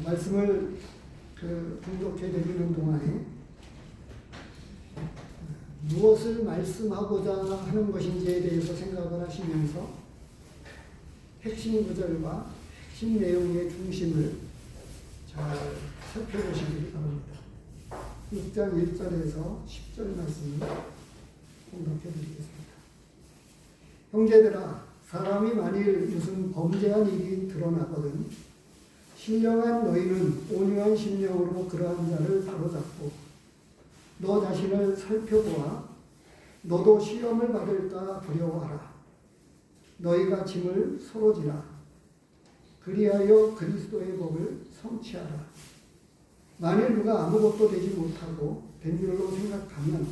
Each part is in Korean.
말씀을 분석해 드리는 동안에 무엇을 말씀하고자 하는 것인지에 대해서 생각을 하시면서 핵심 구절과 핵심 내용의 중심을 잘 살펴보시기 바랍니다. 6장 1절에서 10절 말씀을 공독해 드리겠습니다. 형제들아, 사람이 만일 무슨 범죄한 일이 드러나거든 신령한 너희는 온유한 심령으로 그러한 자를 바로잡고 너 자신을 살펴보아 너도 시험을 받을까 두려워하라. 너희가 짐을 서로 지라. 그리하여 그리스도의 법을 성취하라. 만일 누가 아무것도 되지 못하고 된 줄로 생각하면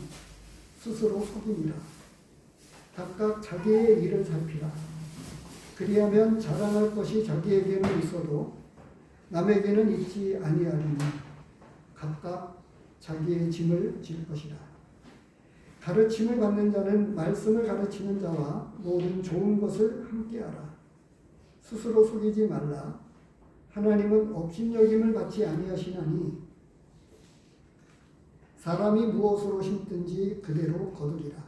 스스로 속임이라. 각각 자기의 일을 살피라. 그리하면 자랑할 것이 자기에게는 있어도 남에게는 있지 아니하리니 각각 자기의 짐을 질 것이라. 가르침을 받는 자는 말씀을 가르치는 자와 모든 좋은 것을 함께하라. 스스로 속이지 말라. 하나님은 업신여김을 받지 아니하시나니 사람이 무엇으로 심든지 그대로 거두리라.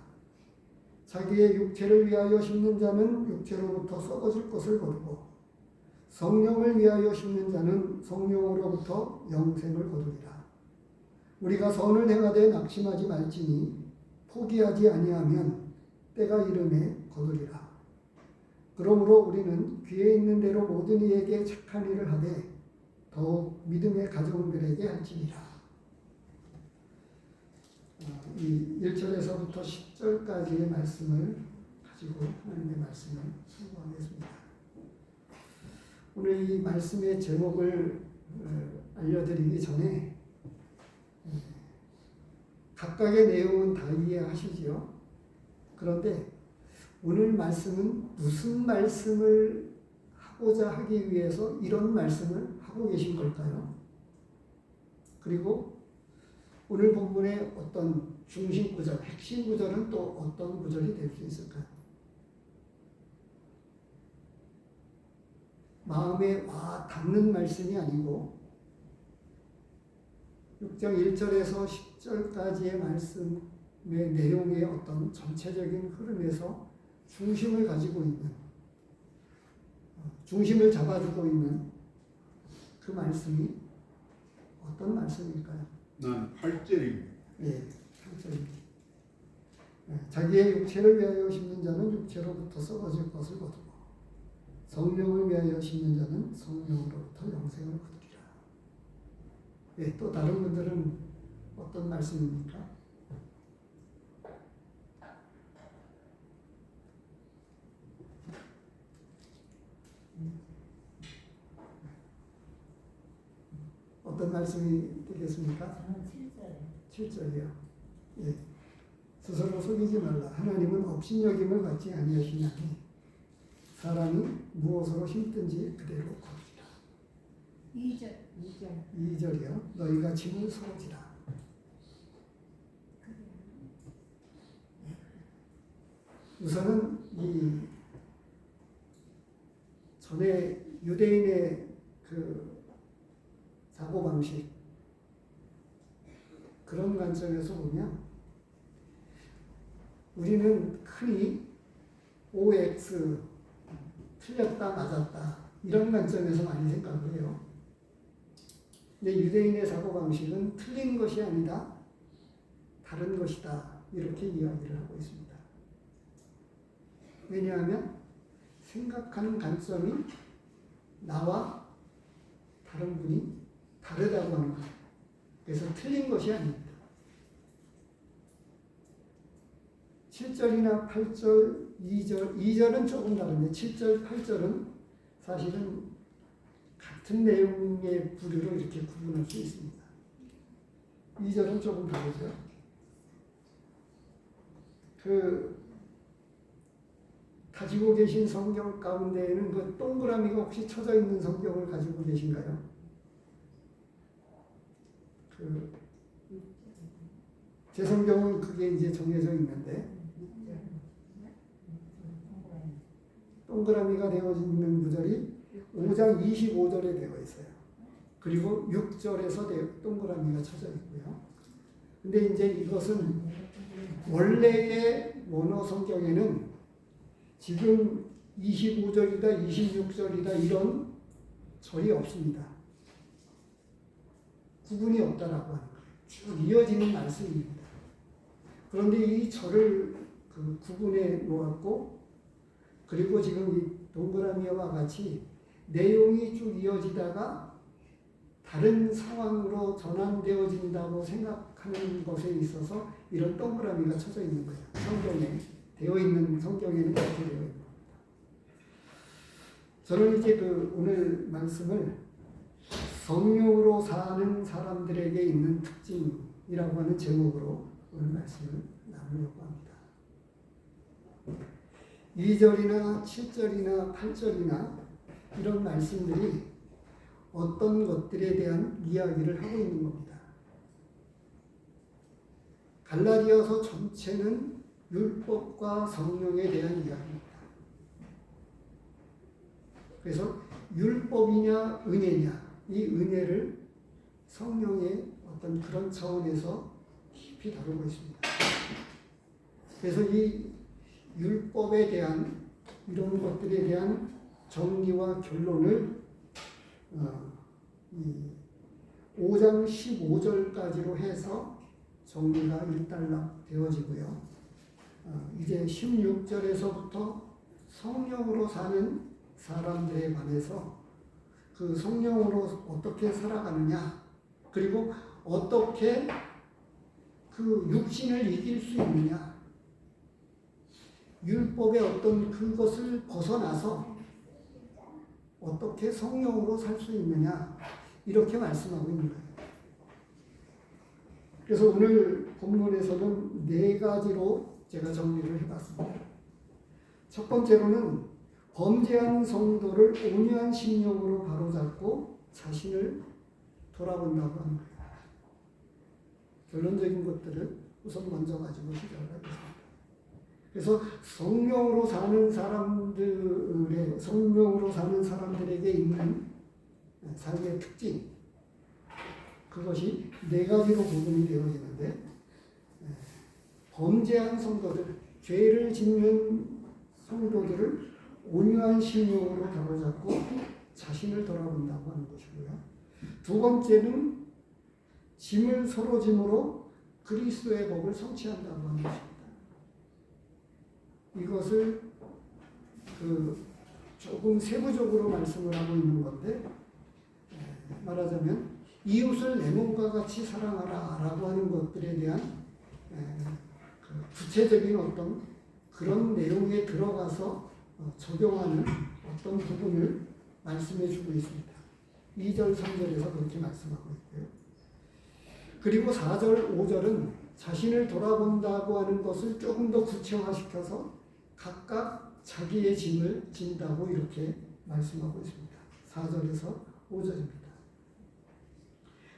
자기의 육체를 위하여 심는 자는 육체로부터 썩어질 것을 거두고 성령을 위하여 심는 자는 성령으로부터 영생을 거두리라. 우리가 선을 행하되 낙심하지 말지니 포기하지 아니하면 때가 이름에 거두리라. 그러므로 우리는 귀에 있는 대로 모든 이에게 착한 일을 하되 더욱 믿음의 가정들에게 할지니라. 이 1절에서부터 10절까지의 말씀을 가지고 하나님의 말씀을 선포하겠습니다. 오늘 이 말씀의 제목을 알려드리기 전에 각각의 내용은 다 이해하시지요. 그런데 오늘 말씀은 무슨 말씀을 하고자 하기 위해서 이런 말씀을 하고 계신 걸까요? 그리고 오늘 본문의 어떤 중심 구절, 핵심 구절은 또 어떤 구절이 될 수 있을까요? 마음에 와 닿는 말씀이 아니고 6장 1절에서 10절까지의 말씀의 내용의 어떤 전체적인 흐름에서 중심을 가지고 있는, 중심을 잡아주고 있는 그 말씀이 어떤 말씀일까요? 난 8절입니다. 예, 8절입니다. 자기의 육체를 위하여 심는 자는 육체로부터 썩어질 것을 거두고 성령을 위하여 심는 자는 성령으로부터 영생을 거두리라. 예, 또 다른 분들은 어떤 말씀입니까? 어떤 말씀이 되겠습니까? 저는 7절이요. 7절이요. 예. 스스로 속이지 말라. 하나님은 업신여김을 받지 아니하시나니 사람이 무엇으로 심든지 그대로 거두리라. 2절이요. 너희가 짐을 서로 지라. 우선은 이 전에 유대인의 그 사고방식, 그런 관점에서 보면 우리는 흔히 OX, 틀렸다 맞았다 이런 관점에서 많이 생각을 해요. 근데 유대인의 사고방식은 틀린 것이 아니다, 다른 것이다 이렇게 이야기를 하고 있습니다. 왜냐하면 생각하는 관점이 나와 다른 분이 다르다고 하는 거예요. 그래서 틀린 것이 아닙니다. 7절이나 8절, 2절은 조금 다른데 7절, 8절은 사실은 같은 내용의 부류로 이렇게 구분할 수 있습니다. 2절은 조금 다르죠. 가지고 계신 성경 가운데에는 그 동그라미가 혹시 쳐져 있는 성경을 가지고 계신가요? 제 성경은 그게 이제 정해져 있는데 동그라미가 되어 있는 구절이 5장 25절에 되어 있어요. 그리고 6절에서 동그라미가 쳐져 있고요. 근데 이제 이것은 원래의 원어 성경에는 지금 25절이다, 26절이다 이런 절이 없습니다. 구분이 없다라고 하는 거예요. 쭉 이어지는 말씀입니다. 그런데 이 절을 구분해 놓았고, 그리고 지금 이 동그라미와 같이 내용이 쭉 이어지다가 다른 상황으로 전환되어진다고 생각하는 것에 있어서 이런 동그라미가 쳐져 있는 거예요. 성경에 되어 있는 성경에는 그렇게 되어 있는 겁니다. 저는 이제 오늘 말씀을 성령으로 사는 사람들에게 있는 특징이라고 하는 제목으로 오늘 말씀을 나누려고 합니다. 2절이나 7절이나 8절이나 이런 말씀들이 어떤 것들에 대한 이야기를 하고 있는 겁니다. 갈라디아서 전체는 율법과 성령에 대한 이야기입니다. 그래서 율법이냐 은혜냐, 이 은혜를 성령의 어떤 그런 차원에서 깊이 다루고 있습니다. 그래서 이 율법에 대한 이런 것들에 대한 정리와 결론을 5장 15절까지로 해서 정리가 일단락 되어지고요. 이제 16절에서부터 성령으로 사는 사람들에 관해서 그 성령으로 어떻게 살아가느냐, 그리고 어떻게 그 육신을 이길 수 있느냐, 율법의 어떤 그것을 벗어나서 어떻게 성령으로 살 수 있느냐, 이렇게 말씀하고 있는 거예요. 그래서 오늘 본문에서는 4가지로 제가 정리를 해봤습니다. 첫 번째로는 범죄한 성도를 온유한 심령으로 바로잡고 자신을 돌아본다고 하는 거예요. 결론적인 것들을 우선 먼저 가지고 시작을 하겠습니다. 그래서 성령으로 사는 사람들에게 있는 삶의 특징, 그것이 4가지로 구분이 되어지는데, 범죄한 성도들, 죄를 짓는 성도들을 온유한 심령으로 바로잡고 자신을 돌아본다고 하는 것이고요. 두 번째는 짐을 서로 짐으로 그리스도의 복을 성취한다고 하는 것입니다. 이것을 조금 세부적으로 말씀을 하고 있는 건데, 말하자면 이웃을 내 몸과 같이 사랑하라 라고 하는 것들에 대한 구체적인 어떤 그런 내용에 들어가서 적용하는 어떤 부분을 말씀해 주고 있습니다. 2절, 3절에서 그렇게 말씀하고 있고요. 그리고 4절, 5절은 자신을 돌아본다고 하는 것을 조금 더 구체화시켜서 각각 자기의 짐을 진다고 이렇게 말씀하고 있습니다. 4절에서 5절입니다.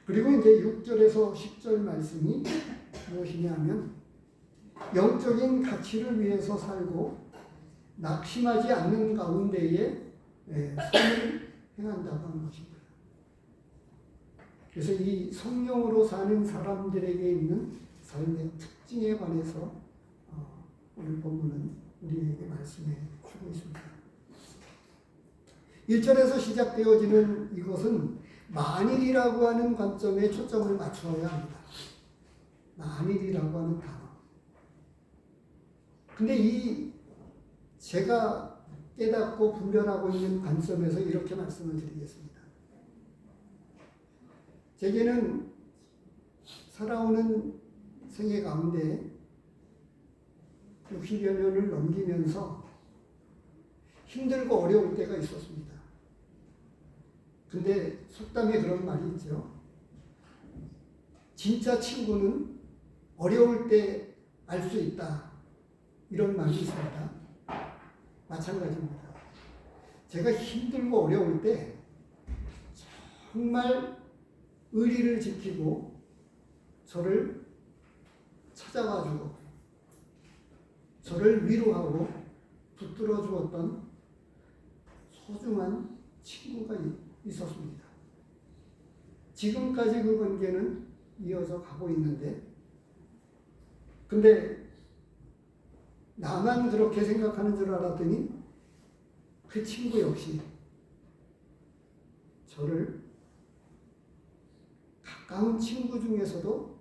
그리고 이제 6절에서 10절 말씀이 무엇이냐면 영적인 가치를 위해서 살고 낙심하지 않는 가운데에 선을 행한다고 하는 것입니다. 그래서 이 성령으로 사는 사람들에게 있는 삶의 특징에 관해서 오늘 본문은 우리에게 말씀해 주고 있습니다. 1절에서 시작되어지는 이것은 만일이라고 하는 관점에 초점을 맞추어야 합니다. 만일이라고 하는 단어. 근데 제가 깨닫고 분별하고 있는 관점에서 이렇게 말씀을 드리겠습니다. 제게는 살아오는 생애 가운데 60여 년을 넘기면서 힘들고 어려울 때가 있었습니다. 근데 속담에 그런 말이 있죠. 진짜 친구는 어려울 때 알 수 있다. 이런 말이 있습니다. 마찬가지입니다. 제가 힘들고 어려울 때 정말 의리를 지키고 저를 찾아와주고 저를 위로하고 붙들어 주었던 소중한 친구가 있었습니다. 지금까지 그 관계는 이어져 가고 있는데, 근데 나만 그렇게 생각하는 줄 알았더니 그 친구 역시 저를 가까운 친구 중에서도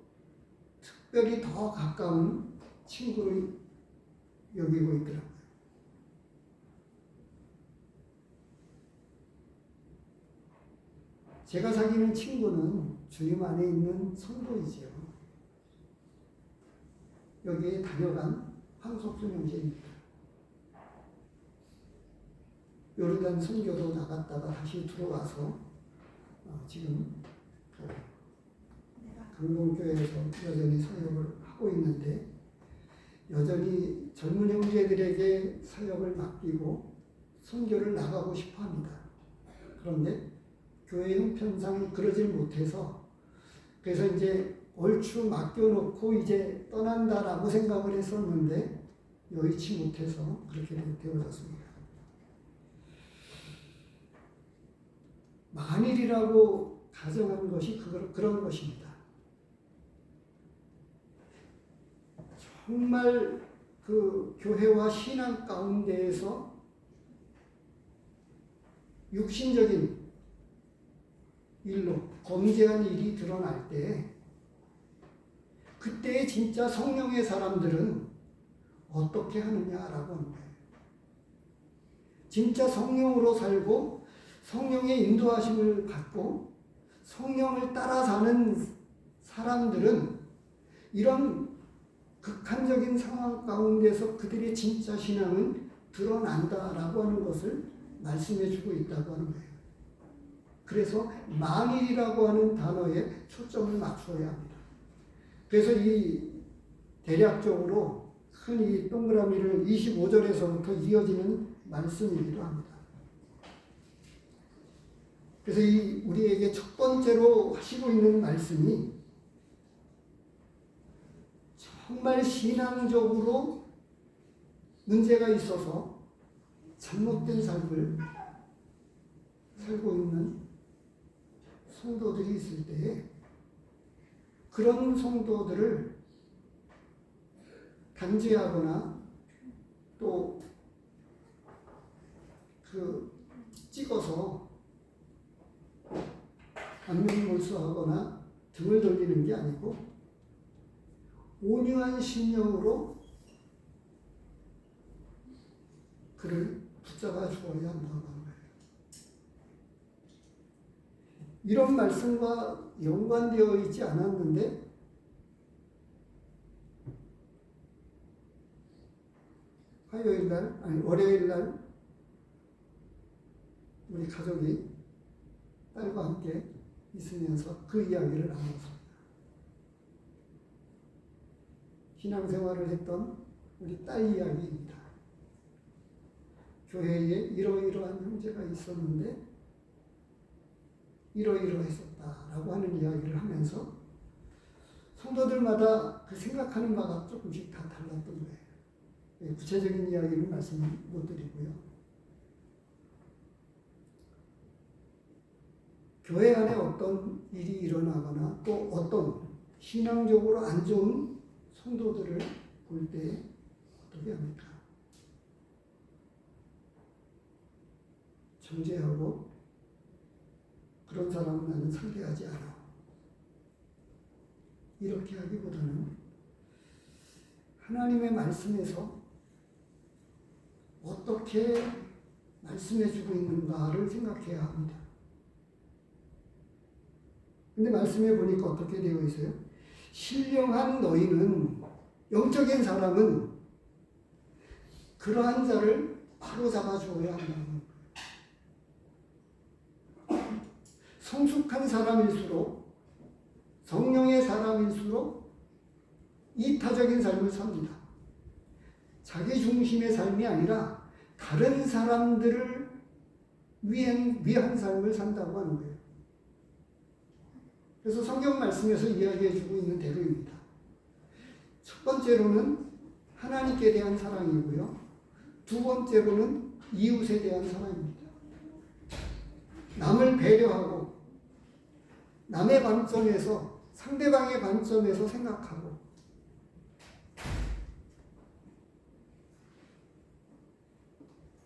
특별히 더 가까운 친구로 여기고 있더라고요. 제가 사귀는 친구는 주님 안에 있는 성도이지요. 여기에 다녀간 황석순 형제입니다. 요르단 선교도 나갔다가 다시 들어와서 지금 강동교회에서 여전히 사역을 하고 있는데, 여전히 젊은 형제들에게 사역을 맡기고 선교를 나가고 싶어 합니다. 그런데 교회 형편상 그러질 못해서, 그래서 이제 얼추 맡겨놓고 이제 떠난다라고 생각을 했었는데 여의치 못해서 그렇게 되어졌습니다. 만일이라고 가정한 것이 그런 것입니다. 정말 그 교회와 신앙 가운데에서 육신적인 일로 범죄한 일이 드러날 때, 그때 진짜 성령의 사람들은 어떻게 하느냐라고 하는 거예요. 진짜 성령으로 살고 성령의 인도하심을 받고 성령을 따라 사는 사람들은 이런 극한적인 상황 가운데서 그들의 진짜 신앙은 드러난다라고 하는 것을 말씀해 주고 있다고 하는 거예요. 그래서 만일이라고 하는 단어에 초점을 맞춰야 합니다. 그래서 이 대략적으로 큰 이 동그라미를 25절에서부터 이어지는 말씀이기도 합니다. 그래서 이 우리에게 첫 번째로 하시고 있는 말씀이 정말 신앙적으로 문제가 있어서 잘못된 삶을 살고 있는 성도들이 있을 때에 그런 성도들을 단죄하거나 또 찍어서 안면몰수하거나 등을 돌리는 게 아니고 온유한 심령으로 그를 붙잡아 주어야 한다고 하는 거예요. 이런 말씀과 연관되어 있지 않았는데 월요일날 우리 가족이 딸과 함께 있으면서 그 이야기를 나눴습니다. 신앙생활을 했던 우리 딸 이야기입니다. 교회에 이러이러한 형제가 있었는데 이러이러했었다라고 하는 이야기를 하면서 성도들마다 그 생각하는 바가 조금씩 다 달랐던 거예요. 구체적인 이야기는 말씀 못 드리고요. 교회 안에 어떤 일이 일어나거나 또 어떤 신앙적으로 안 좋은 성도들을 볼 때 어떻게 합니까? 정죄하고 그런 사람은 나는 상대하지 않아. 이렇게 하기보다는 하나님의 말씀에서 어떻게 말씀해주고 있는가를 생각해야 합니다. 근데 말씀해 보니까 어떻게 되어 있어요? 신령한 너희는, 영적인 사람은 그러한 자를 바로 잡아주어야 한다는 거예요. 성숙한 사람일수록, 성령의 사람일수록 이타적인 삶을 삽니다. 자기 중심의 삶이 아니라 다른 사람들을 위한 삶을 산다고 하는 거예요. 그래서 성경 말씀에서 이야기해 주고 있는 대로입니다. 첫 번째로는 하나님께 대한 사랑이고요. 두 번째로는 이웃에 대한 사랑입니다. 남을 배려하고 남의 관점에서, 상대방의 관점에서 생각하고,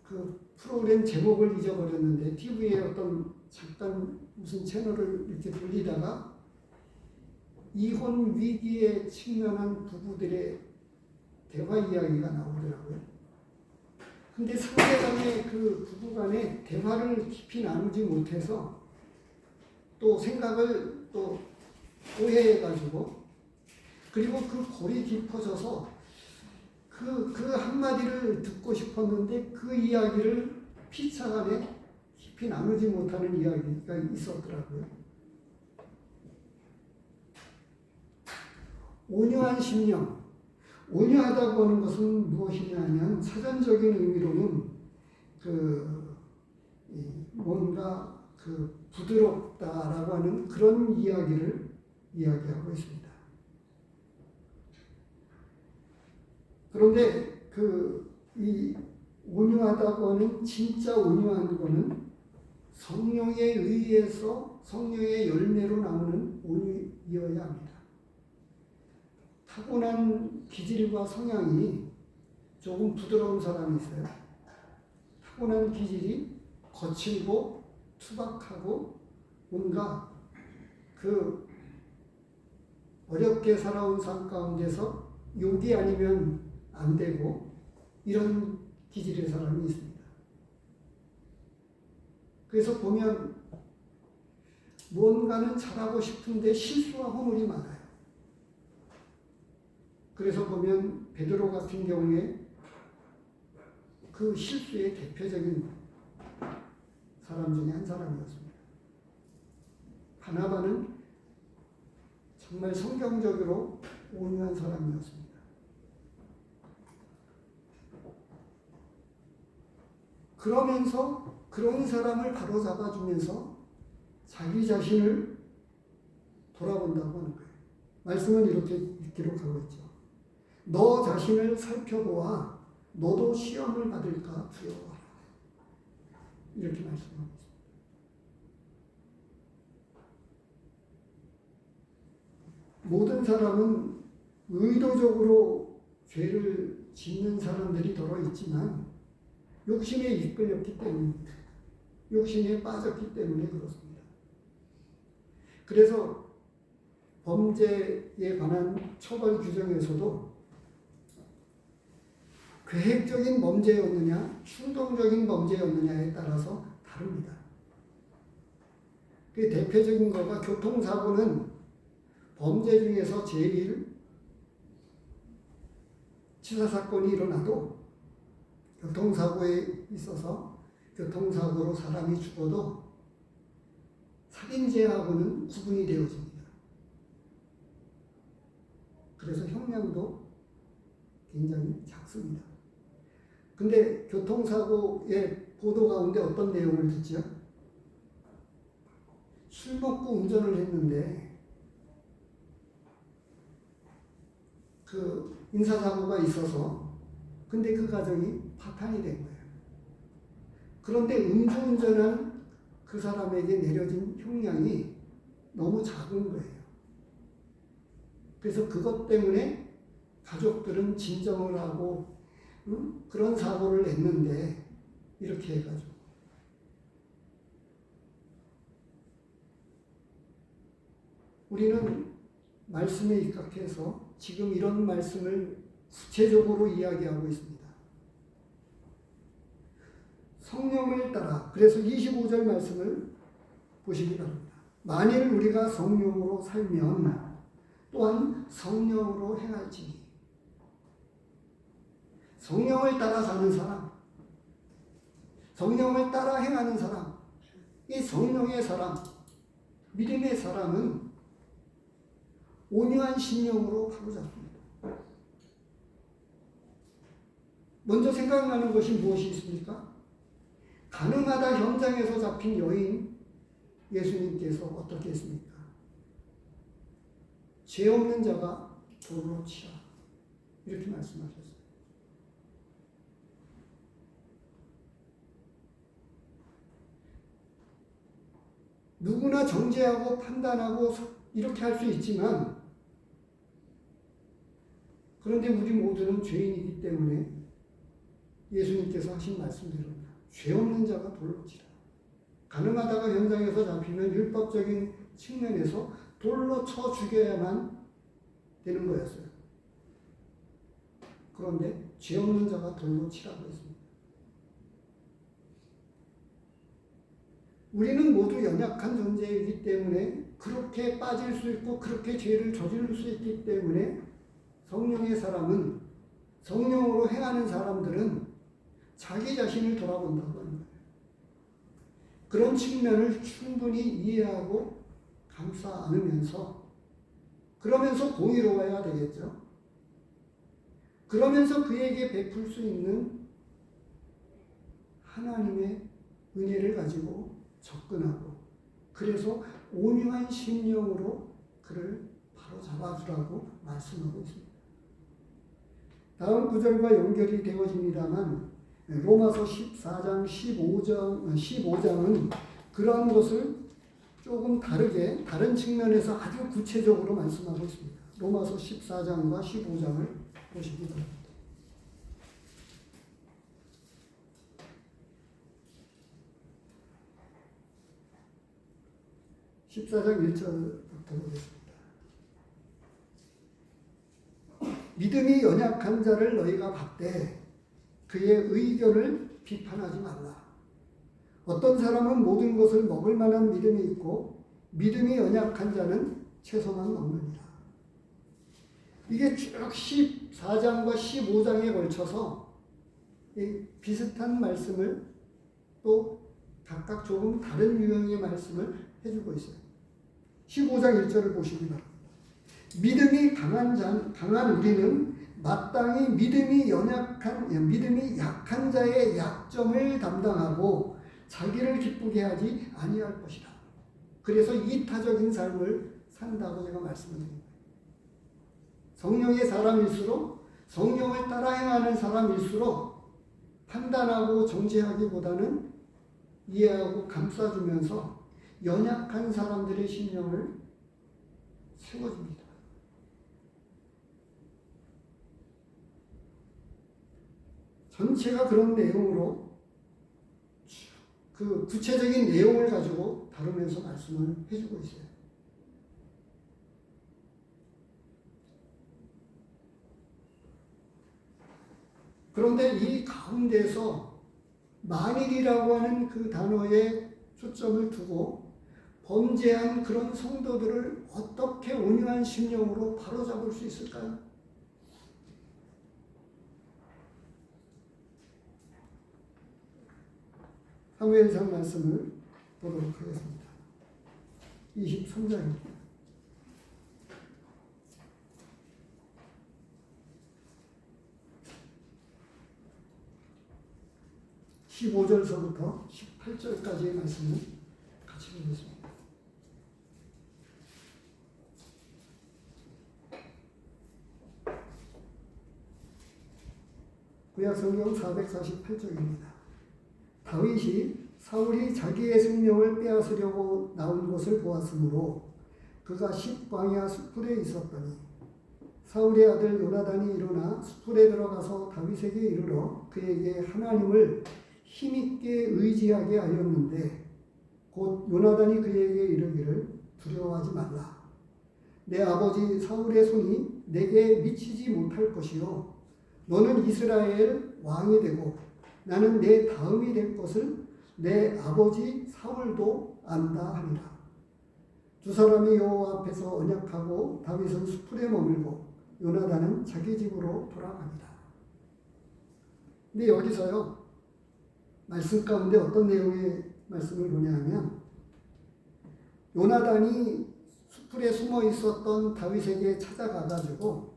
그 프로그램 제목을 잊어버렸는데 TV에 어떤 잠깐 무슨 채널을 이렇게 돌리다가 이혼 위기에 직면한 부부들의 대화 이야기가 나오더라고요. 근데 상대방의 그 부부간의 대화를 깊이 나누지 못해서 또 생각을 또 오해해가지고, 그리고 그 골이 깊어져서 그 한마디를 듣고 싶었는데 그 이야기를 피차간에 깊이 나누지 못하는 이야기가 있었더라고요. 온유한 심령. 온유하다고 하는 것은 무엇이냐 하면 사전적인 의미로는 뭔가 부드럽다라고 하는 그런 이야기를 이야기하고 있습니다. 그런데 이 온유하다고 하는 진짜 온유한 거는 성령에 의해서 성령의 열매로 나오는 온유이어야 합니다. 타고난 기질과 성향이 조금 부드러운 사람이 있어요. 타고난 기질이 거칠고 투박하고 뭔가 어렵게 살아온 삶 가운데서 욕이 아니면 안 되고 이런 기질의 사람이 있습니다. 그래서 보면 뭔가는 잘하고 싶은데 실수와 허물이 많아요. 그래서 보면 베드로 같은 경우에 그 실수의 대표적인 사람 중에 한 사람이었습니다. 바나바는 정말 성경적으로 온유한 사람이었습니다. 그러면서 그런 사람을 바로잡아주면서 자기 자신을 돌아본다고 하는 거예요. 말씀은 이렇게 기록하고 있죠. 너 자신을 살펴보아 너도 시험을 받을까 두려워하라. 이렇게 말씀하고 있습니다. 모든 사람은 의도적으로 죄를 짓는 사람들이 더러 있지만 욕심에 이끌렸기 때문입니다. 욕심에 빠졌기 때문에 그렇습니다. 그래서 범죄에 관한 처벌 규정에서도 계획적인 범죄였느냐, 충동적인 범죄였느냐에 따라서 다릅니다. 그 대표적인 거가 교통사고는 범죄 중에서 제일 치사사건이 일어나도 교통사고에 있어서 교통사고로 사람이 죽어도 살인죄하고는 구분이 되어집니다. 그래서 형량도 굉장히 작습니다. 근데 교통사고의 보도 가운데 어떤 내용을 듣죠? 술 먹고 운전을 했는데 인사사고가 있어서 근데 그 가정이 파탄이 된 거예요. 그런데 음주운전한 그 사람에게 내려진 형량이 너무 작은 거예요. 그래서 그것 때문에 가족들은 진정을 하고 그런 사고를 냈는데 이렇게 해가지고 우리는 말씀에 입각해서 지금 이런 말씀을 구체적으로 이야기하고 있습니다. 성령을 따라, 그래서 25절 말씀을 보시기 바랍니다. 만일 우리가 성령으로 살면 또한 성령으로 행할지니. 성령을 따라 사는 사람, 성령을 따라 행하는 사람, 이 성령의 사람, 믿음의 사람은 온유한 심령으로 바로잡습니다. 먼저 생각나는 것이 무엇이 있습니까? 가늠하다 현장에서 잡힌 여인 예수님께서 어떻게 했습니까? 죄 없는 자가 돌로 치라. 이렇게 말씀하셨어요. 누구나 정죄하고 판단하고 이렇게 할 수 있지만, 그런데 우리 모두는 죄인이기 때문에 예수님께서 하신 말씀대로 죄 없는 자가 돌로 치라. 가능하다가 현장에서 잡히면 율법적인 측면에서 돌로 쳐 죽여야만 되는 거였어요. 그런데 죄 없는 자가 돌로 치라고 했습니다. 우리는 모두 연약한 존재이기 때문에 그렇게 빠질 수 있고 그렇게 죄를 저지를 수 있기 때문에 성령의 사람은, 성령으로 행하는 사람들은 자기 자신을 돌아본다고 하는 거예요. 그런 측면을 충분히 이해하고 감싸 안으면서, 그러면서 공의로워야 되겠죠. 그러면서 그에게 베풀 수 있는 하나님의 은혜를 가지고 접근하고, 그래서 온유한 심령으로 그를 바로 잡아주라고 말씀하고 있습니다. 다음 구절과 연결이 되어집니다만 로마서 14장 15장은 그러한 것을 조금 다르게 다른 측면에서 아주 구체적으로 말씀하고 있습니다. 로마서 14장과 15장을 보시기 바랍니다. 14장 1절부터 보겠습니다. 믿음이 연약한 자를 너희가 받되 그의 의견을 비판하지 말라. 어떤 사람은 모든 것을 먹을 만한 믿음이 있고 믿음이 연약한 자는 채소만 먹느니라. 이게 쭉 14장과 15장에 걸쳐서 비슷한 말씀을 또 각각 조금 다른 유형의 말씀을 해주고 있어요. 15장 1절을 보시기 바랍니다. 믿음이 강한 우리는 마땅히 믿음이 약한 자의 약점을 담당하고 자기를 기쁘게 하지 아니할 것이다. 그래서 이타적인 삶을 산다고 제가 말씀을 드립니다. 성령의 사람일수록, 성령을 따라 행하는 사람일수록 판단하고 정죄하기보다는 이해하고 감싸주면서 연약한 사람들의 심령을 세워줍니다. 전체가 그런 내용으로 그 구체적인 내용을 가지고 다루면서 말씀을 해주고 있어요. 그런데 이 가운데서 만일이라고 하는 그 단어에 초점을 두고 범죄한 그런 성도들을 어떻게 온유한 심령으로 바로잡을 수 있을까요? 사무엘상 말씀을 보도록 하겠습니다. 23장입니다. (15절서부터) (18절까지의) 말씀을 같이 보겠습니다. 구약성경 448쪽입니다. 다윗이 사울이 자기의 생명을 빼앗으려고 나온 것을 보았으므로 그가 십광야 숯불에 있었더니 사울의 아들 요나단이 일어나 숯불에 들어가서 다윗에게 이르러 그에게 하나님을 힘있게 의지하게 하였는데 곧 요나단이 그에게 이르기를 두려워하지 말라. 내 아버지 사울의 손이 내게 미치지 못할 것이요 너는 이스라엘 왕이 되고 나는 내 다음이 될 것을 내 아버지 사울도 안다 하니라. 두 사람이 여호와 앞에서 언약하고 다윗은 숯불에 머물고 요나단은 자기 집으로 돌아갑니다. 근데 여기서요 말씀 가운데 어떤 내용의 말씀을 보냐 하면 요나단이 숯불에 숨어 있었던 다윗에게 찾아가 가지고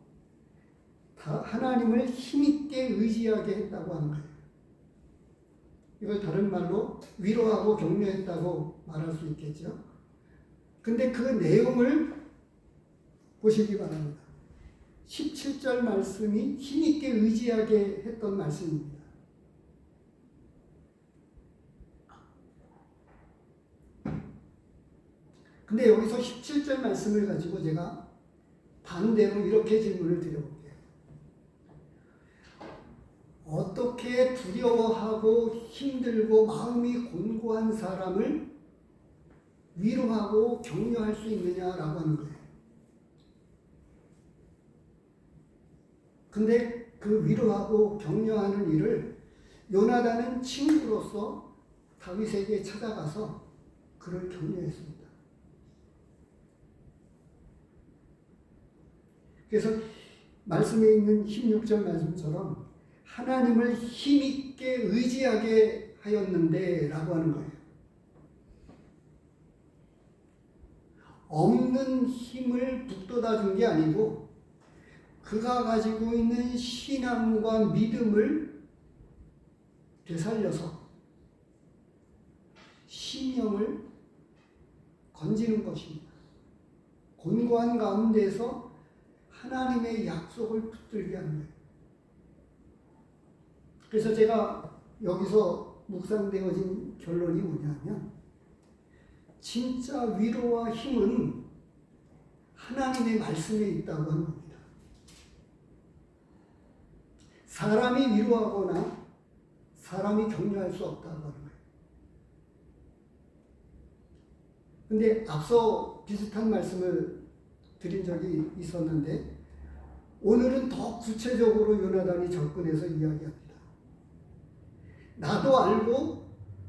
하나님을 힘있게 의지하게 했다고 하는 거예요. 이걸 다른 말로 위로하고 격려했다고 말할 수 있겠죠. 근데 그 내용을 보시기 바랍니다. 17절 말씀이 힘있게 의지하게 했던 말씀입니다. 근데 여기서 17절 말씀을 가지고 제가 반대로 이렇게 질문을 드려볼게요. 어떻게 두려워하고 힘들고 마음이 곤고한 사람을 위로하고 격려할 수 있느냐라고 하는 거예요. 근데 그 위로하고 격려하는 일을 요나단은 친구로서 다윗에게 찾아가서 그를 격려했습니다. 그래서 말씀에 있는 16절 말씀처럼 하나님을 힘있게 의지하게 하였는데 라고 하는 거예요. 없는 힘을 북돋아 준 게 아니고 그가 가지고 있는 신앙과 믿음을 되살려서 심령을 건지는 것입니다. 곤고한 가운데서 하나님의 약속을 붙들게 하는 거예요. 그래서 제가 여기서 묵상되어진 결론이 뭐냐면 진짜 위로와 힘은 하나님의 말씀에 있다고 하는 겁니다. 사람이 위로하거나 사람이 격려할 수 없다고 하는 거예요. 근데 앞서 비슷한 말씀을 드린 적이 있었는데 오늘은 더 구체적으로 요나단이 접근해서 이야기합니다. 나도 알고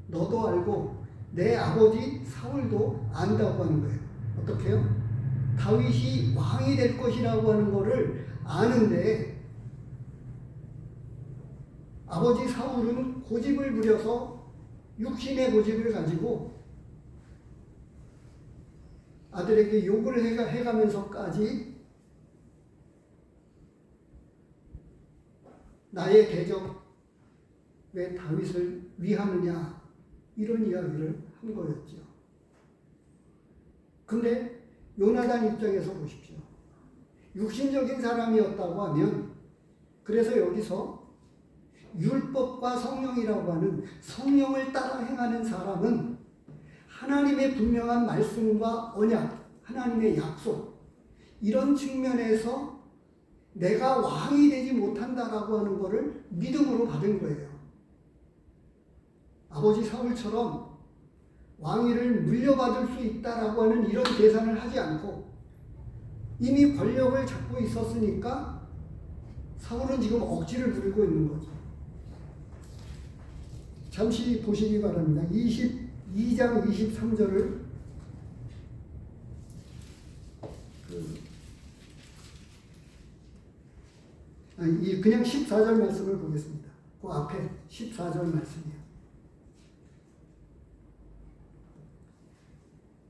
너도 알고 내 아버지 사울도 안다고 하는 거예요. 어떻게 해요? 다윗이 왕이 될 것이라고 하는 거를 아는데 아버지 사울은 고집을 부려서 육신의 고집을 가지고 아들에게 욕을 해가면서까지 나의 대적 왜 다윗을 위하느냐 이런 이야기를 한 거였죠. 근데 요나단 입장에서 보십시오. 육신적인 사람이었다고 하면 그래서 여기서 율법과 성령이라고 하는 성령을 따라 행하는 사람은 하나님의 분명한 말씀과 언약, 하나님의 약속 이런 측면에서 내가 왕이 되지 못한다라고 하는 것을 믿음으로 받은 거예요. 아버지 사울처럼 왕위를 물려받을 수 있다라고 하는 이런 계산을 하지 않고 이미 권력을 잡고 있었으니까 사울은 지금 억지를 부리고 있는 거죠. 잠시 보시기 바랍니다. 22장 23절을 그냥 14절 말씀을 보겠습니다. 그 앞에 14절 말씀이에요.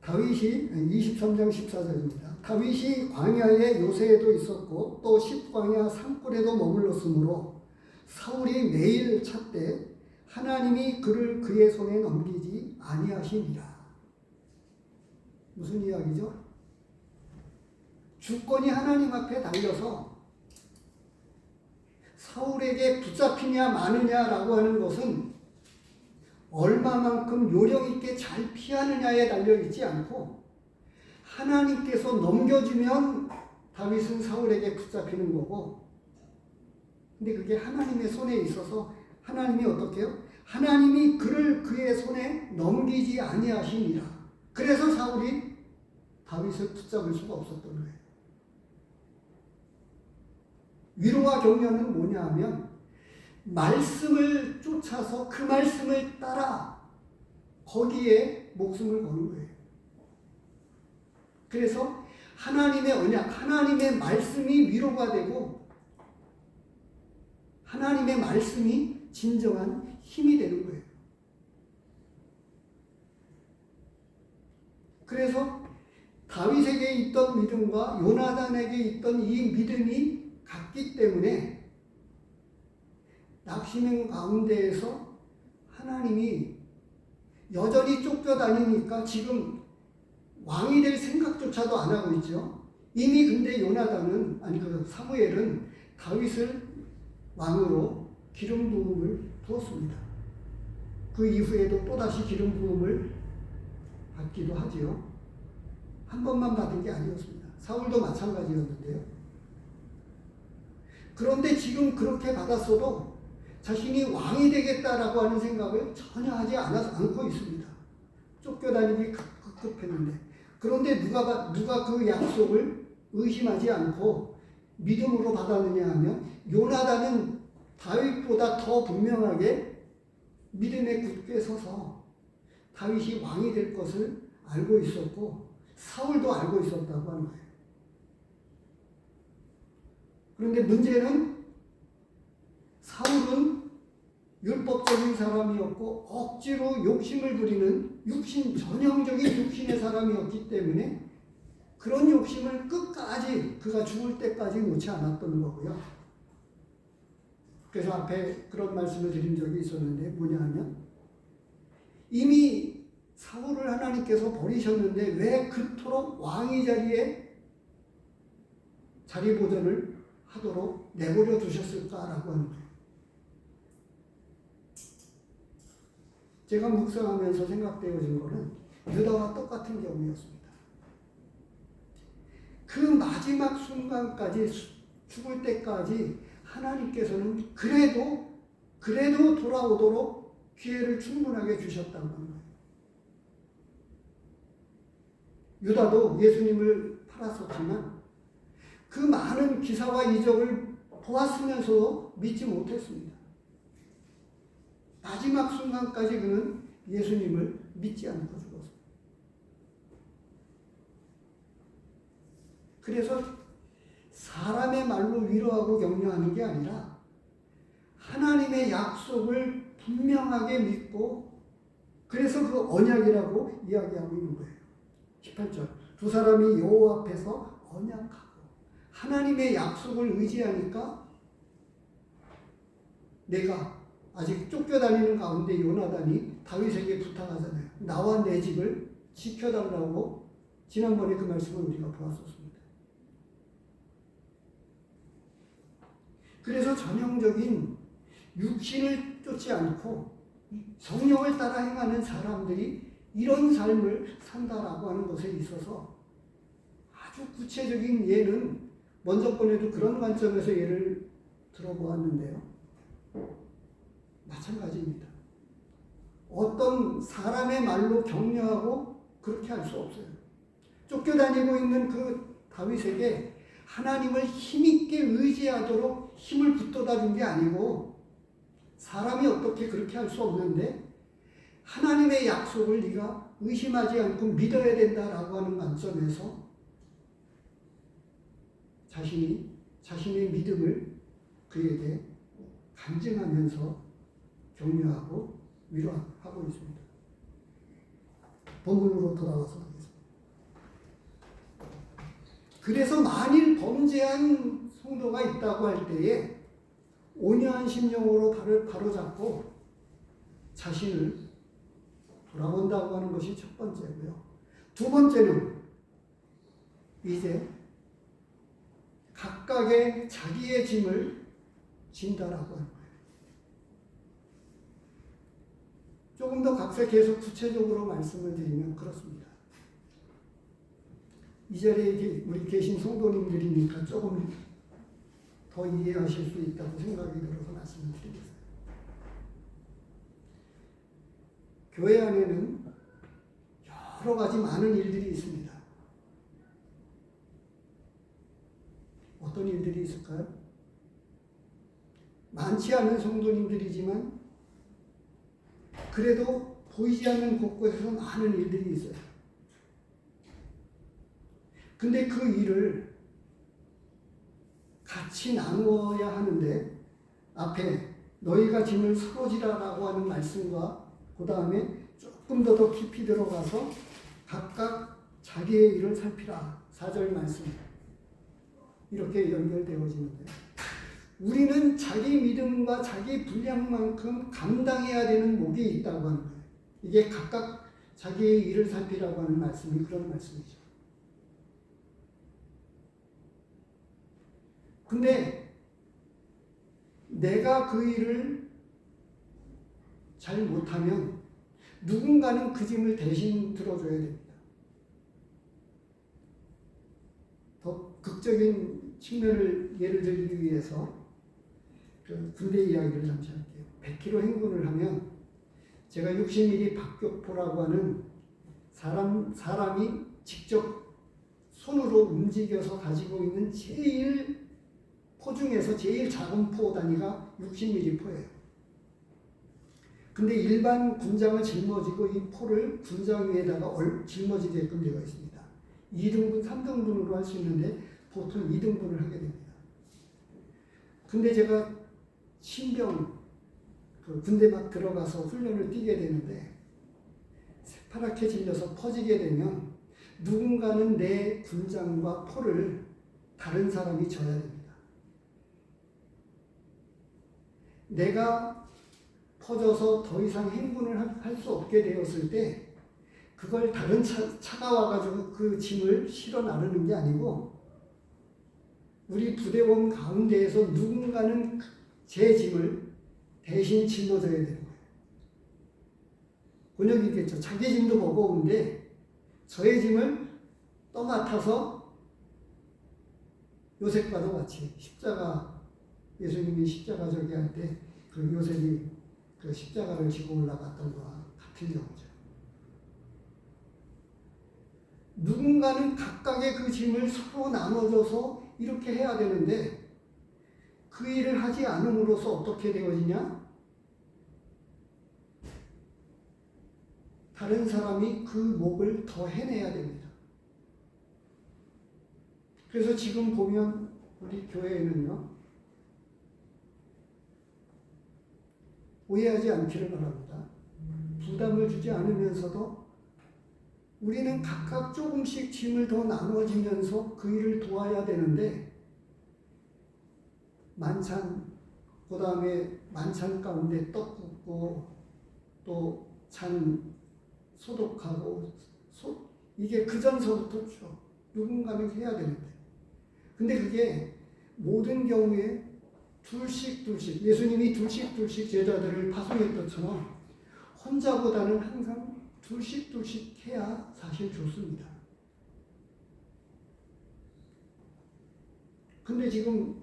다윗이 23장 14절입니다. 다윗이 광야의 요새에도 있었고 또 십광야 산골에도 머물렀으므로 사울이 매일 찾되 하나님이 그를 그의 손에 넘기지 아니하시니라. 무슨 이야기죠? 주권이 하나님 앞에 달려서 사울에게 붙잡히냐 마느냐라고 하는 것은 얼마만큼 요령 있게 잘 피하느냐에 달려있지 않고 하나님께서 넘겨주면 다윗은 사울에게 붙잡히는 거고 근데 그게 하나님의 손에 있어서 하나님이 어떻게 해요? 하나님이 그를 그의 손에 넘기지 아니하시니라. 그래서 사울이 다윗을 붙잡을 수가 없었던 거예요. 위로와 격려는 뭐냐 하면 말씀을 쫓아서 그 말씀을 따라 거기에 목숨을 거는 거예요. 그래서 하나님의 언약, 하나님의 말씀이 위로가 되고 하나님의 말씀이 진정한 힘이 되는 거예요. 그래서 다윗에게 있던 믿음과 요나단에게 있던 이 믿음이 같기 때문에 낙심행 가운데에서 하나님이 여전히 쫓겨다니니까 지금 왕이 될 생각조차도 안 하고 있죠. 이미 근데 요나단은 사무엘은 다윗을 왕으로 기름 부음을 부었습니다. 그 이후에도 또다시 기름 부음을 받기도 하지요. 한 번만 받은 게 아니었습니다. 사울도 마찬가지였는데요. 그런데 지금 그렇게 받았어도 자신이 왕이 되겠다라고 하는 생각을 전혀 하지 않고 있습니다. 쫓겨다니기 급급했는데, 그런데 누가 그 약속을 의심하지 않고 믿음으로 받았느냐 하면 요나단은 다윗보다 더 분명하게 믿음에 굳게 서서 다윗이 왕이 될 것을 알고 있었고 사울도 알고 있었다고 하는 거예요. 그런데 문제는 사울은 율법적인 사람이었고 억지로 욕심을 부리는 전형적인 육신의 사람이었기 때문에 그런 욕심을 끝까지 그가 죽을 때까지 놓지 않았던 거고요. 그래서 앞에 그런 말씀을 드린 적이 있었는데 뭐냐 하면 이미 사울을 하나님께서 버리셨는데 왜 그토록 왕의 자리에 자리 보존을 하도록 내버려 두셨을까라고 하는 거예요. 제가 묵상하면서 생각되어진 것은 유다와 똑같은 경우였습니다. 그 마지막 순간까지 죽을 때까지 하나님께서는 그래도 돌아오도록 기회를 충분하게 주셨다는 거예요. 유다도 예수님을 팔았었지만 그 많은 기사와 이적을 보았으면서도 믿지 못했습니다. 마지막 순간까지 그는 예수님을 믿지 않고 죽었습니다. 그래서 사람의 말로 위로하고 격려하는 게 아니라 하나님의 약속을 분명하게 믿고 그래서 그 언약이라고 이야기하고 있는 거예요. 18절 두 사람이 여호와 앞에서 언약하고 하나님의 약속을 의지하니까 내가 아직 쫓겨다니는 가운데 요나단이 다윗에게 부탁하잖아요. 나와 내 집을 지켜달라고 지난번에 그 말씀을 우리가 보았었습니다. 그래서 전형적인 육신을 쫓지 않고 성령을 따라 행하는 사람들이 이런 삶을 산다라고 하는 것에 있어서 아주 구체적인 예는 먼저 번에도 그런 관점에서 예를 들어보았는데요. 마찬가지입니다. 어떤 사람의 말로 격려하고 그렇게 할 수 없어요. 쫓겨다니고 있는 그 다윗에게 하나님을 힘있게 의지하도록 힘을 붙돋아 준 게 아니고 사람이 어떻게 그렇게 할 수 없는데 하나님의 약속을 네가 의심하지 않고 믿어야 된다라고 하는 관점에서 자신의 믿음을 그에게 간증하면서 격려하고 위로하고 있습니다. 본문으로 돌아와서 보겠습니다. 그래서 만일 범죄한 성도가 있다고 할 때에 온유한 심령으로 바로잡고 자신을 돌아본다고 하는 것이 첫 번째고요. 두 번째는 이제 각각의 자기의 짐을 진다라고 하는 거예요. 조금 더 각색해서 구체적으로 말씀을 드리면 그렇습니다. 이 자리에 우리 계신 성도님들이니까 조금 더 이해하실 수 있다고 생각이 들어서 말씀을 드리겠습니다. 교회 안에는 여러 가지 많은 일들이 있습니다. 어떤 일들이 있을까요? 많지 않은 성도님들이지만 그래도 보이지 않는 곳곳에서 많은 일들이 있어요. 근데 그 일을 같이 나누어야 하는데 앞에 너희가 짐을 서로 지라라고 하는 말씀과 그 다음에 조금 더 깊이 들어가서 각각 자기의 일을 살피라. 4절 말씀. 이렇게 연결되어지는데 우리는 자기 믿음과 자기 분량만큼 감당해야 되는 몫이 있다고 하는 거예요. 이게 각각 자기의 일을 살피라고 하는 말씀이 그런 말씀이죠. 근데 내가 그 일을 잘 못하면 누군가는 그 짐을 대신 들어줘야 됩니다. 더 극적인 측면을 예를 들기 위해서 그 군대 이야기를 잠시 할게요. 100km 행군을 하면 제가 60mm 박격포라고 하는 사람이 직접 손으로 움직여서 가지고 있는 포 중에서 제일 작은 포 단위가 60mm 포예요. 근데 일반 군장을 짊어지고 이 포를 군장 위에다가 짊어지게끔 되어 있습니다. 2등분, 3등분으로 할 수 있는데 보통 2등분을 하게 됩니다. 근데 제가 신병, 군대 막 들어가서 훈련을 뛰게 되는데 새파랗게 질려서 퍼지게 되면 누군가는 내 군장과 포를 다른 사람이 져야 됩니다. 내가 퍼져서 더 이상 행군을 할 수 없게 되었을 때 그걸 다른 차가 와가지고 그 짐을 실어 나르는 게 아니고 우리 부대원 가운데에서 누군가는 제 짐을 대신 짊어져야 되는 거예요. 곤욕이겠죠. 자기 짐도 버거운데 저의 짐을 떠맡아서 요셉과도 같이 십자가, 예수님이 십자가 저기 할 때 그 요셉이 그 십자가를 지고 올라갔던 거와 같은 경우죠. 누군가는 각각의 그 짐을 서로 나눠줘서 이렇게 해야 되는데 그 일을 하지 않음으로써 어떻게 되어지냐? 다른 사람이 그 몫을 더 해내야 됩니다. 그래서 지금 보면 우리 교회에는요, 오해하지 않기를 바랍니다. 부담을 주지 않으면서도 우리는 각각 조금씩 짐을 더 나눠지면서 그 일을 도와야 되는데 만찬, 그 다음에 만찬 가운데 떡 굽고 또 잔 소독하고 이게 그 전서부터죠. 누군가는 해야 되는데. 근데 그게 모든 경우에 둘씩 예수님이 둘씩 제자들을 파송했던 것처럼 혼자보다는 항상 둘씩 해야 사실 좋습니다. 근데 지금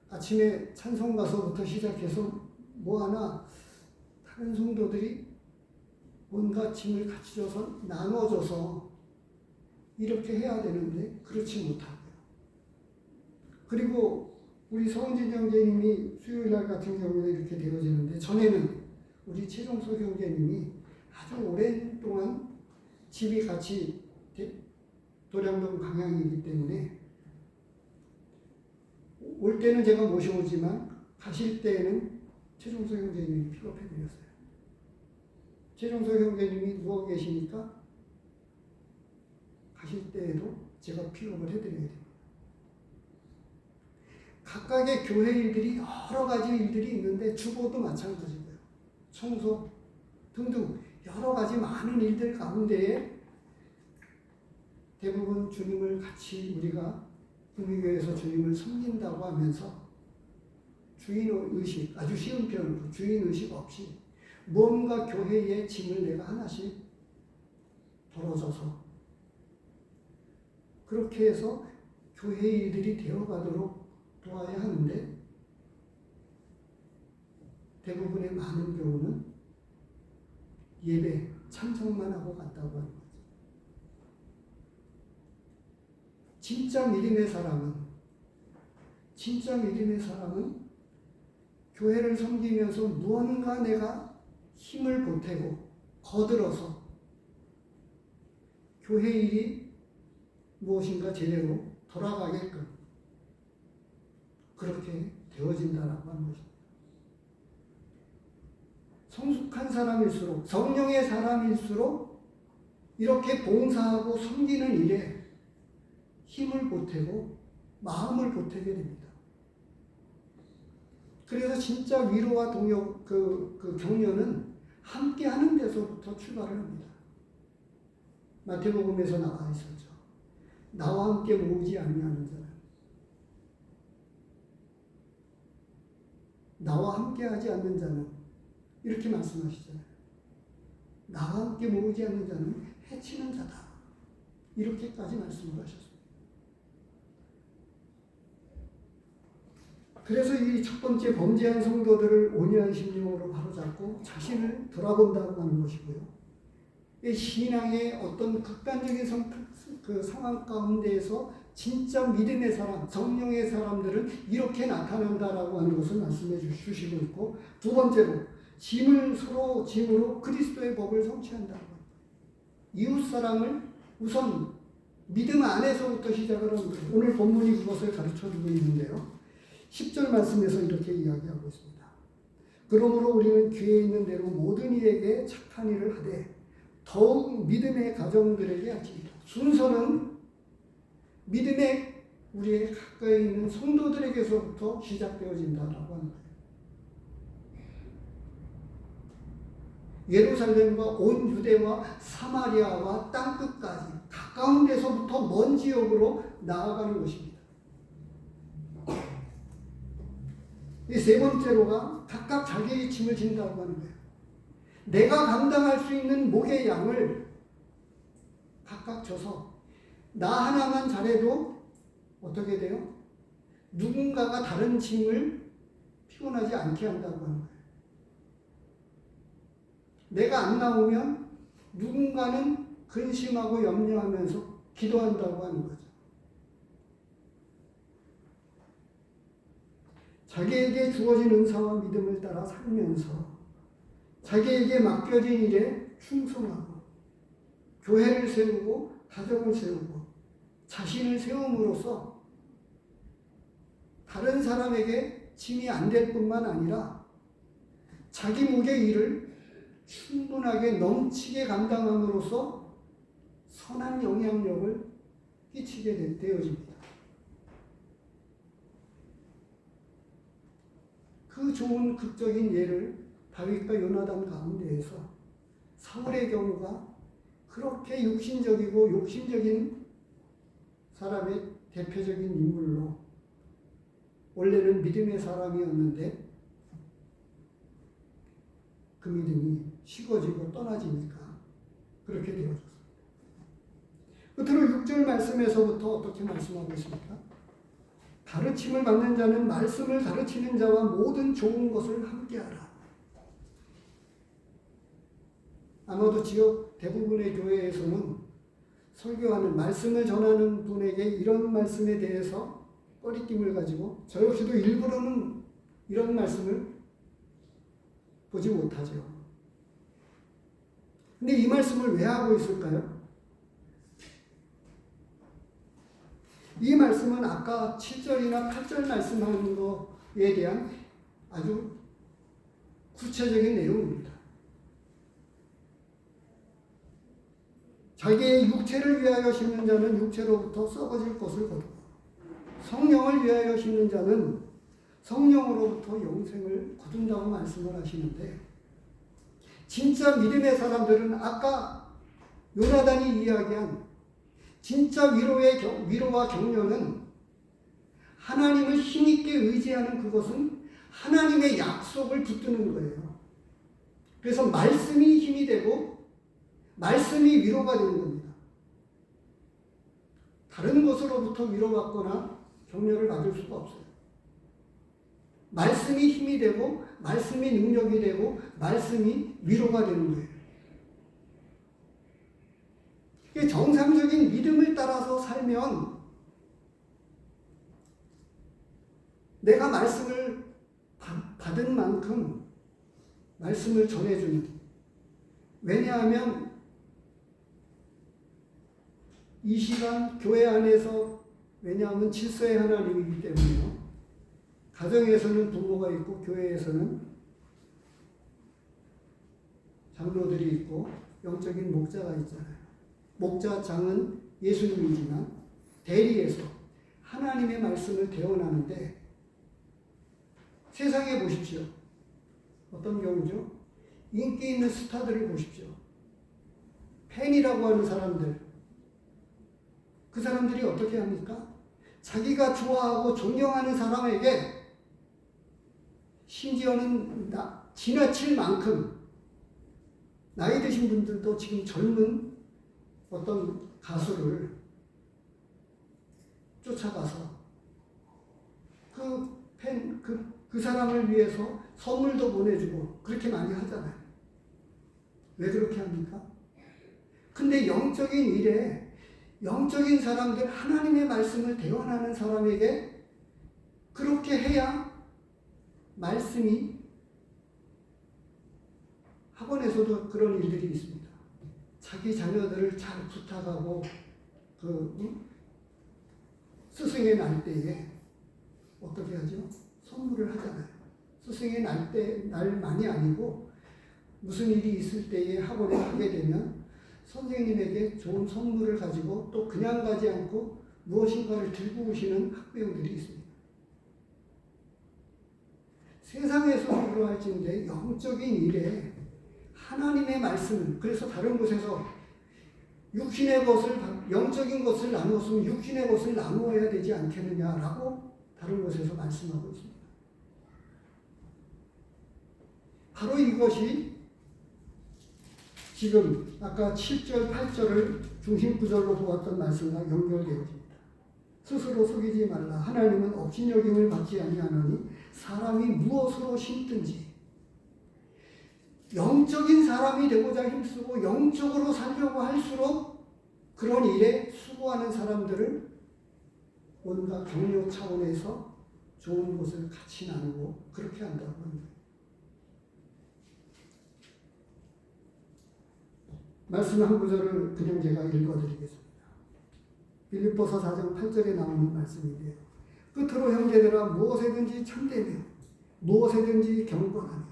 아침에 찬송 가서부터 시작해서 뭐 하나 다른 성도들이 뭔가 짐을 같이 줘서 나눠줘서 이렇게 해야 되는데 그렇지 못하고요. 그리고 우리 서은진 형제님이 수요일날 같은 경우에 이렇게 되어지는데 전에는 우리 최종석 형제님이 아주 오랜 동안 집이 같이 도량동 방향이기 때문에 올 때는 제가 모셔오지만 가실 때에는 최종석 형제님이 픽업해드렸어요. 최종석 형제님이 누워 계시니까 가실 때에도 제가 픽업을 해드려야 됩니다. 각각의 교회 일들이 여러 가지 일들이 있는데 주보도 마찬가지고요. 청소 등등 여러 가지 많은 일들 가운데에 대부분 주님을 같이 우리가 국민교회에서 주님을 섬긴다고 하면서 주인의식, 아주 쉬운 표현으로 주인의식 없이 뭔가 교회의 짐을 내가 하나씩 덜어줘서 그렇게 해서 교회 일들이 되어가도록 도와야 하는데 대부분의 많은 경우는 예배 참석만 하고 갔다고 하는 거죠. 진짜 믿음의 사람은 교회를 섬기면서 무언가 내가 힘을 보태고 거들어서 교회 일이 무엇인가 제대로 돌아가게끔 그렇게 되어진다라고 하는 것입니다. 성숙한 사람일수록, 성령의 사람일수록 이렇게 봉사하고 섬기는 일에 힘을 보태고 마음을 보태게 됩니다. 그래서 진짜 위로와 동역, 그 격려는 함께 하는 데서부터 출발을 합니다. 마태복음에서 나와 있었죠. 나와 함께 모으지 아니하는 자는, 나와 함께 하지 않는 자는, 이렇게 말씀하시잖아요. 나와 함께 모으지 않는 자는 해치는 자다. 이렇게까지 말씀을 하셨습니다. 그래서 이 첫 번째 범죄한 성도들을 온유한 심령으로 바로잡고 자신을 돌아본다고 하는 것이고요. 이 신앙의 어떤 극단적인 상황 가운데에서 진짜 믿음의 사람, 성령의 사람들은 이렇게 나타난다라고 하는 것을 말씀해 주시고 있고, 두 번째로 짐을 서로 짐으로 그리스도의 법을 성취한다고 합니다. 이웃사랑을 우선 믿음 안에서부터 시작을 하는 거예요. 오늘 본문이 그것을 가르쳐주고 있는데요. 10절 말씀에서 이렇게 이야기하고 있습니다. 그러므로 우리는 귀에 있는 대로 모든 이에게 착한 일을 하되 더욱 믿음의 가정들에게 하지이다. 순서는 믿음의 우리의 가까이 있는 성도들에게서부터 시작되어진다라고 하는 거예요. 예루살렘과 온 유대와 사마리아와 땅끝까지 가까운 데서부터 먼 지역으로 나아가는 것입니다. 이 세 번째로가 각각 자기의 짐을 진다고 하는 거예요. 내가 감당할 수 있는 목의 양을 각각 져서 나 하나만 잘해도 어떻게 돼요? 누군가가 다른 짐을 피곤하지 않게 한다고 하는 거예요. 내가 안 나오면 누군가는 근심하고 염려하면서 기도한다고 하는 거죠. 자기에게 주어진 은사와 믿음을 따라 살면서 자기에게 맡겨진 일에 충성하고 교회를 세우고 가정을 세우고 자신을 세움으로써 다른 사람에게 짐이 안 될 뿐만 아니라 자기 목의 일을 충분하게 넘치게 감당함으로써 선한 영향력을 끼치게 되어집니다. 그 좋은 극적인 예를 다윗과 요나단 가운데에서 사울의 경우가 그렇게 육신적이고 욕심적인 사람의 대표적인 인물로 원래는 믿음의 사람이었는데 그 믿음이 식어지고 떠나지니까 그렇게 되어졌습니다. 끝으로 6절 말씀에서부터 어떻게 말씀하고 있습니까? 가르침을 받는 자는 말씀을 가르치는 자와 모든 좋은 것을 함께하라. 아마도 지역 대부분의 교회에서는 설교하는 말씀을 전하는 분에게 이런 말씀에 대해서 꺼리낌을 가지고 저 역시도 일부러는 이런 말씀을 보지 못하죠. 근데 이 말씀을 왜 하고 있을까요? 이 말씀은 아까 7절이나 8절 말씀하는 것에 대한 아주 구체적인 내용입니다. 자기의 육체를 위하여 심는 자는 육체로부터 썩어질 것을 거두고 성령을 위하여 심는 자는 성령으로부터 영생을 거둔다고 말씀을 하시는데, 진짜 믿음의 사람들은 아까 요나단이 이야기한 진짜 위로와 격려는 하나님을 힘있게 의지하는 그것은 하나님의 약속을 붙드는 거예요. 그래서 말씀이 힘이 되고 말씀이 위로가 되는 겁니다. 다른 것으로부터 위로받거나 격려를 받을 수가 없어요. 말씀이 힘이 되고 말씀이 능력이 되고 말씀이 위로가 되는 거예요. 정상적인 믿음을 따라서 살면 내가 말씀을 받은 만큼 말씀을 전해주는, 왜냐하면 이 시간 교회 안에서, 왜냐하면 질서의 하나님이기 때문에요. 가정에서는 부모가 있고 교회에서는 장로들이 있고 영적인 목자가 있잖아요. 목자장은 예수님이지만 대리에서 하나님의 말씀을 대언하는데, 세상에 보십시오. 어떤 경우죠? 인기 있는 스타들을 보십시오. 팬이라고 하는 사람들. 그 사람들이 어떻게 합니까? 자기가 좋아하고 존경하는 사람에게 심지어는 지나칠 만큼, 나이 드신 분들도 지금 젊은 어떤 가수를 쫓아가서 그 그 사람을 위해서 선물도 보내주고 그렇게 많이 하잖아요. 왜 그렇게 합니까? 근데 영적인 일에 영적인 사람들, 하나님의 말씀을 대언하는 사람에게 그렇게 해야 말씀이, 학원에서도 그런 일들이 있습니다. 자기 자녀들을 잘 부탁하고 스승의 날 때에 어떻게 하죠? 선물을 하잖아요. 스승의 날만이 아니고 무슨 일이 있을 때에 학원에 가게 되면 선생님에게 좋은 선물을 가지고 또 그냥 가지 않고 무엇인가를 들고 오시는 학부형들이 있습니다. 세상에서 그러할지인데 영적인 일에 하나님의 말씀을, 그래서 다른 곳에서 육신의 것을, 영적인 것을 나누었으면 육신의 것을 나누어야 되지 않겠느냐라고 다른 곳에서 말씀하고 있습니다. 바로 이것이 지금 아까 7절, 8절을 중심구절로 보았던 말씀과 연결되어집니다. 스스로 속이지 말라. 하나님은 업신여김을 받지 아니하노니 사람이 무엇으로 심든지. 영적인 사람이 되고자 힘쓰고 영적으로 살려고 할수록 그런 일에 수고하는 사람들을 온갖 격려 차원에서 좋은 것을 같이 나누고 그렇게 한다고 합니다. 말씀 한 구절을 그냥 제가 읽어드리겠습니다. 빌립보서 4장 8절에 나오는 말씀인데요. 끝으로 형제들아 무엇에든지 참되며 무엇에든지 경건하며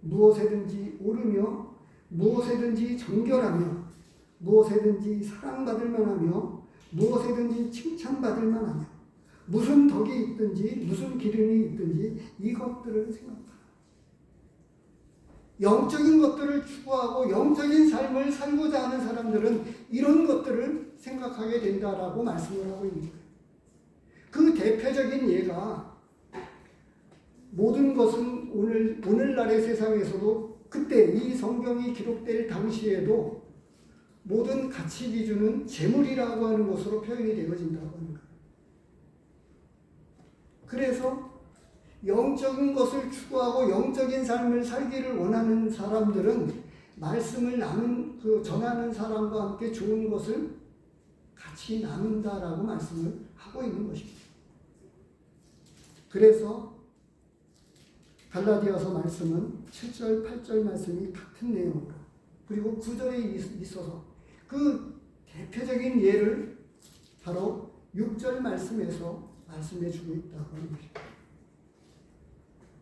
무엇에든지 옳으며 무엇에든지 정결하며 무엇에든지 사랑받을 만하며 무엇에든지 칭찬받을 만하며 무슨 덕이 있든지 무슨 기름이 있든지 이것들을 생각하라. 영적인 것들을 추구하고 영적인 삶을 살고자 하는 사람들은 이런 것들을 생각하게 된다라고 말씀을 하고 있는 거예요. 그 대표적인 예가 모든 것은 오늘날의 세상에서도 그때 이 성경이 기록될 당시에도 모든 가치 기준은 재물이라고 하는 것으로 표현이 되어진다고 하는 거예요. 그래서 영적인 것을 추구하고 영적인 삶을 살기를 원하는 사람들은 말씀을 전하는 사람과 함께 좋은 것을 같이 나눈다라고 말씀을 하고 있는 것입니다. 그래서 갈라디아서 말씀은 7절, 8절 말씀이 같은 내용으로 그리고 9절에 있어서 그 대표적인 예를 바로 6절 말씀에서 말씀해 주고 있다고 하는 것입니다.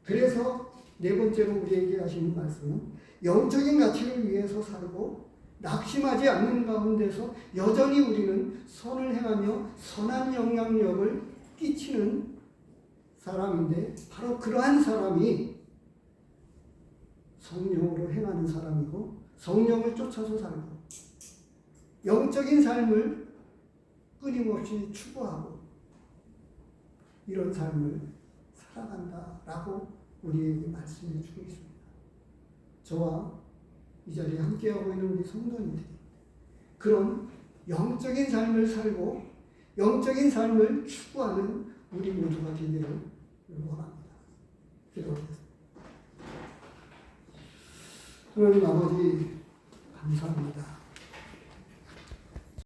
그래서 네 번째로 우리에게 하시는 말씀은 영적인 가치를 위해서 살고 낙심하지 않는 가운데서 여전히 우리는 선을 행하며 선한 영향력을 끼치는 사람인데 바로 그러한 사람이 성령으로 행하는 사람이고 성령을 쫓아서 살고 영적인 삶을 끊임없이 추구하고 이런 삶을 살아간다라고 우리에게 말씀해 주고 있습니다. 저와 이 자리에 함께하고 있는 우리 성도님들이 그런 영적인 삶을 살고 영적인 삶을 추구하는 우리 모두가 되기를 원합니다. 기도하겠습니다. 하나님 아버지 감사합니다.